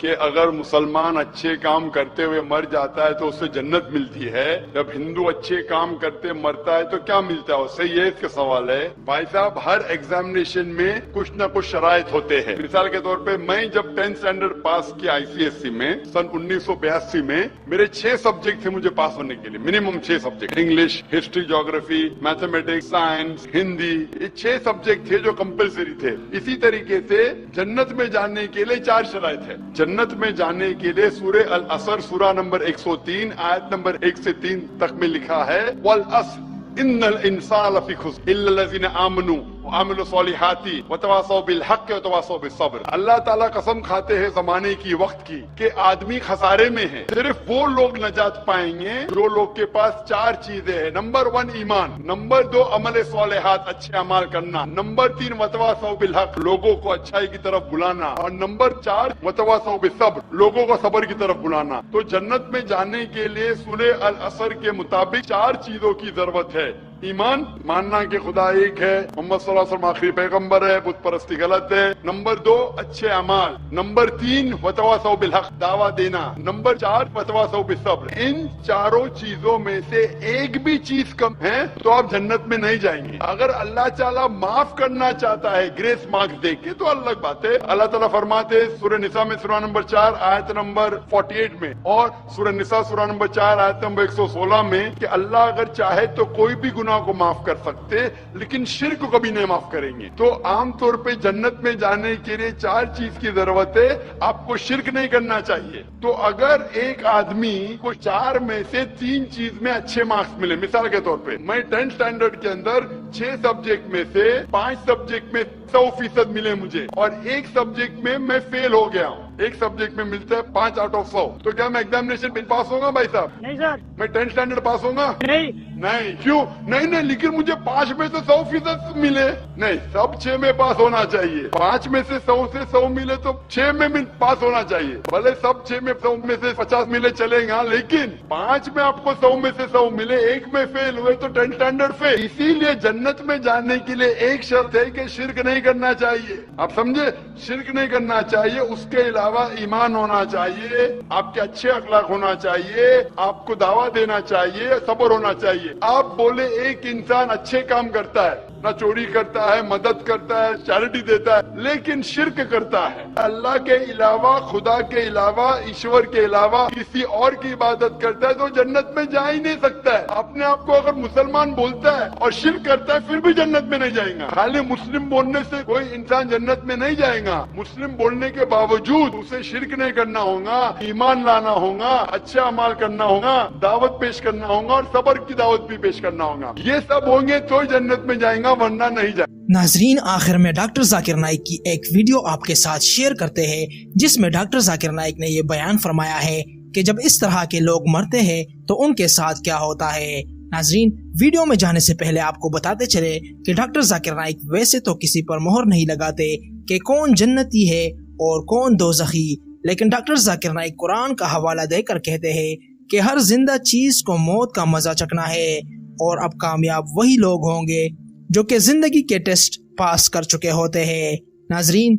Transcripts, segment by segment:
کہ اگر مسلمان اچھے کام کرتے ہوئے مر جاتا ہے تو اسے جنت ملتی ہے، جب ہندو اچھے کام کرتے مرتا ہے تو کیا ملتا ہے اسے؟ یہ اس کا سوال ہے۔ بھائی صاحب، ہر ایگزامینیشن میں کچھ نہ کچھ شرائط ہوتے ہیں۔ مثال کے طور پہ میں جب 10th اسٹینڈرڈ پاس کیا ICSE میں سن 1982 میں، میرے 6 سبجیکٹ تھے مجھے پاس ہونے کے لیے، minimum 6 subject, English, history, geography, mathematics, science, Hindi, یہ 6 سبجیکٹ تھے جو کمپلسری تھے۔ اسی طریقے سے جنت میں جانے کے لیے 4 شرائط ہے۔ جنت میں جانے کے لیے سورہ العصر سورہ نمبر 103 آیت نمبر 1 سے 3 تک میں لکھا ہے، وَالْعَصْرِ إِنَّ الْإِنسَانَ لَفِي خُسْرٍ إِلَّا الَّذِينَ آمَنُوا وَعَمِلُوا الصَّالِحَاتِ وَتَوَاصَوْا بِالْحَقِّ وَتَوَاصَوْا بِالصَّبْرِ۔ اللہ تعالیٰ قسم کھاتے ہیں زمانے کی، وقت کی، کہ آدمی خسارے میں ہے۔ صرف وہ لوگ نجات پائیں گے جو لوگ کے پاس 4 چیزیں ہیں۔ نمبر 1 ایمان، نمبر 2 عمل صالحات، اچھے اعمال کرنا، نمبر 3 وتواصوا بالحق، لوگوں کو اچھائی کی طرف بلانا، اور نمبر 4 وتواصوا بالصبر، لوگوں کو صبر کی طرف بلانا۔ تو جنت میں جانے کے لیے سورہ العصر کے مطابق 4 چیزوں کی ضرورت ہے۔ ایمان، ماننا کہ خدا ایک ہے، محمد صلی اللہ علیہ وسلم آخری پیغمبر ہے، بت پرستی غلط ہے۔ نمبر 2 اچھے اعمال، نمبر 3 وتواصوا بالحق، دعویٰ دینا، نمبر 4 وتواصوا بالصبر۔ ان چاروں چیزوں میں سے ایک بھی چیز کم ہے تو آپ جنت میں نہیں جائیں گے۔ اگر اللہ تعالیٰ معاف کرنا چاہتا ہے گریس مارکس دے کے تو الگ بات ہے۔ اللہ تعالیٰ فرماتے ہیں سورہ نساء میں سورہ نمبر 4 آیت نمبر 48 میں، اور سورہ نساء سورہ نمبر 4 آیت نمبر 116 میں، کہ اللہ اگر چاہے تو کوئی بھی گناہ کو معاف کر سکتے، لیکن شرک کو کبھی نہیں معاف کریں گے۔ تو عام طور پہ جنت میں جانے کے لیے 4 چیز کی ضرورت ہے۔ آپ کو شرک نہیں کرنا چاہیے۔ تو اگر ایک آدمی کو 4 میں سے 3 چیز میں اچھے مارکس ملے، مثال کے طور پہ میں 10th اسٹینڈرڈ کے اندر 6 سبجیکٹ میں سے 5 سبجیکٹ میں 100% ملے مجھے، اور ایک سبجیکٹ میں فیل ہو گیا ہوں، ایک سبجیکٹ میں ملتا ہے 5 آؤٹ آف 100، تو کیا میں ایگزامینیشن میں پاس ہوگا بھائی صاحب؟ نہیں سر۔ میں 10th اسٹینڈرڈ پاس ہوگا؟ نہیں۔ کیوں نہیں؟ لیکن مجھے 5 میں سے 100% ملے، نہیں، سب 6 میں پاس ہونا چاہیے۔ 5 میں سے 100 سے 100 ملے تو 6 میں بھی پاس ہونا چاہیے۔ بھلے سب 6 میں 100 میں سے 50 ملے چلیں گا، لیکن 5 میں آپ کو 100 میں سے 100 ملے، ایک میں فیل ہوئے تو 10th اسٹینڈرڈ فیل۔ اسی لیے جنت میں جانے کے لیے ایک شرط ہے کہ شرک نہیں کرنا چاہیے۔ آپ سمجھے؟ شرک نہیں کرنا چاہیے، اس کے علاوہ ایمان ہونا چاہیے، آپ کے اچھے اخلاق ہونا چاہیے، آپ کو دعویٰ دینا چاہیے، صبر ہونا چاہیے۔ آپ بولے ایک انسان اچھے کام کرتا ہے، نہ چوری کرتا ہے، مدد کرتا ہے، چیریٹی دیتا ہے، لیکن شرک کرتا ہے، اللہ کے علاوہ، خدا کے علاوہ، ایشور کے علاوہ کسی اور کی عبادت کرتا ہے، تو جنت میں جا ہی نہیں سکتا ہے۔ اپنے آپ کو اگر مسلمان بولتا ہے اور شرک کرتا ہے پھر بھی جنت میں نہیں جائے گا۔ خالی مسلم بولنے سے کوئی انسان جنت میں نہیں جائے گا۔ مسلم بولنے کے باوجود اسے شرک نہیں کرنا ہوگا، ایمان لانا ہوگا، اچھا اعمال کرنا ہوگا، دعوت پیش کرنا ہوگا، اور صبر کی دعوت بھی پیش کرنا ہوگا۔ یہ سب ہوں گے تو جنت میں جائیں گا، ورنہ نہیں جائیں۔ ناظرین، آخر میں ڈاکٹر ذاکر نائک کی ایک ویڈیو آپ کے ساتھ شیئر کرتے ہیں، جس میں ڈاکٹر ذاکر نائک نے یہ بیان فرمایا ہے کہ جب اس طرح کے لوگ مرتے ہیں تو ان کے ساتھ کیا ہوتا ہے۔ ناظرین، ویڈیو میں جانے سے پہلے آپ کو بتاتے چلے کہ ڈاکٹر ذاکر نائک ویسے تو کسی پر مہر نہیں لگاتے کہ کون جنتی ہے اور کون دوزخی، لیکن ڈاکٹر ذاکر نائک قرآن کا حوالہ دے کر کہتے ہیں کہ ہر زندہ چیز کو موت کا مزہ چکھنا ہے، اور اب کامیاب وہی لوگ ہوں گے جو کہ زندگی کے ٹیسٹ پاس کر چکے ہوتے ہیں۔ ناظرین،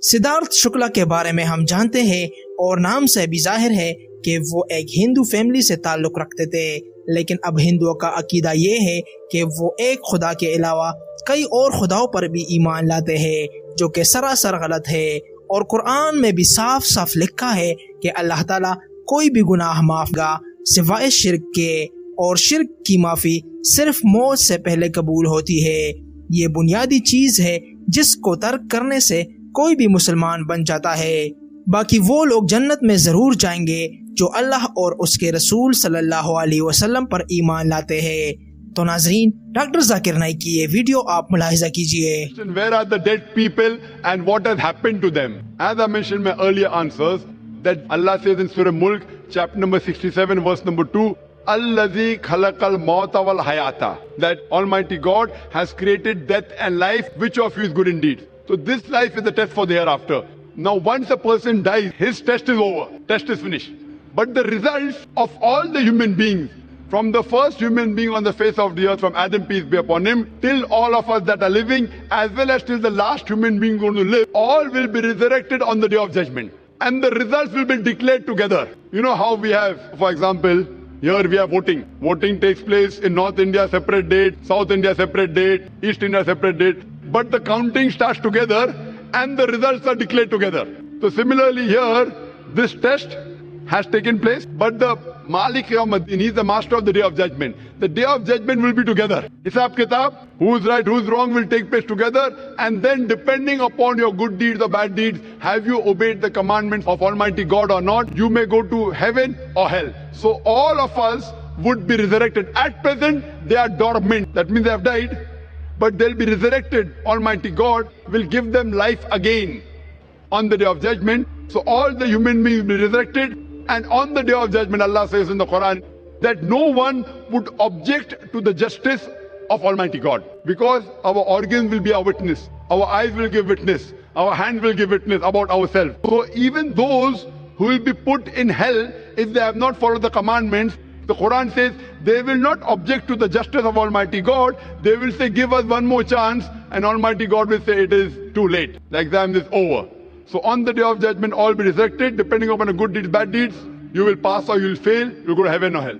سدھارتھ شکلا کے بارے میں ہم جانتے ہیں، اور نام سے بھی ظاہر ہے کہ وہ ایک ہندو فیملی سے تعلق رکھتے تھے، لیکن اب ہندوؤں کا عقیدہ یہ ہے کہ وہ ایک خدا کے علاوہ کئی اور خداؤں پر بھی ایمان لاتے ہیں، جو کہ سراسر غلط ہے، اور قرآن میں بھی صاف صاف لکھا ہے کہ اللہ تعالیٰ کوئی بھی گناہ معاف گا سوائے شرک کے، اور شرک کی معافی صرف موت سے پہلے قبول ہوتی ہے۔ یہ بنیادی چیز ہے جس کو ترک کرنے سے کوئی بھی مسلمان بن جاتا ہے۔ باقی وہ لوگ جنت میں ضرور جائیں گے جو اللہ اور اس کے رسول صلی اللہ علیہ وسلم پر ایمان لاتے ہیں۔ تو ناظرین، ڈاکٹر ذاکر نائک کی یہ ویڈیو آپ ملاحظہ کیجئے۔ Where are the dead people and what has happened to them? As I mentioned in my earlier answers, that Allah says in Surah Mulk, chapter number 67, verse number 2, Allazi khalaqal mauta wal hayata, that Almighty God has created death and life, which of you is good indeed? So this life is the test for the hereafter. Now once a person dies, his test is over, test is finished. But the results of all the human beings, from the first human being on the face of the earth, from Adam, peace be upon him, till all of us that are living, as well as till the last human being going to live, all will be resurrected on the day of judgment. and the results will be declared together. You know how we have, for example, here we have voting. Voting takes place in North India, separate date, South India, separate date, East India, separate date. But the counting starts together and the results are declared together. So similarly here, this test has taken place, but the Malik Yawmuddin, he is the master of the Day of Judgment. The Day of Judgment will be together. Hisab Kitab, who's right, who's wrong will take place together, and then depending upon your good deeds or bad deeds, have you obeyed the commandments of Almighty God or not, you may go to heaven or hell. So all of us would be resurrected. At present, they are dormant. That means they have died, but they'll be resurrected. Almighty God will give them life again on the Day of Judgment. So all the human beings will be resurrected. And on the Day of Judgment, Allah says in the Quran that no one would object to the justice of Almighty God, because our organs will be our witness, our eyes will give witness, our hands will give witness about ourselves. So even those who will be put in hell if they have not followed the commandments, the Quran says they will not object to the justice of Almighty God. They will say, give us one more chance, and Almighty God will say it is too late. The exam is over. So on the Day of Judgment, all be resurrected depending upon the good deeds, bad deeds. You will pass or you will fail. You will go to heaven or hell.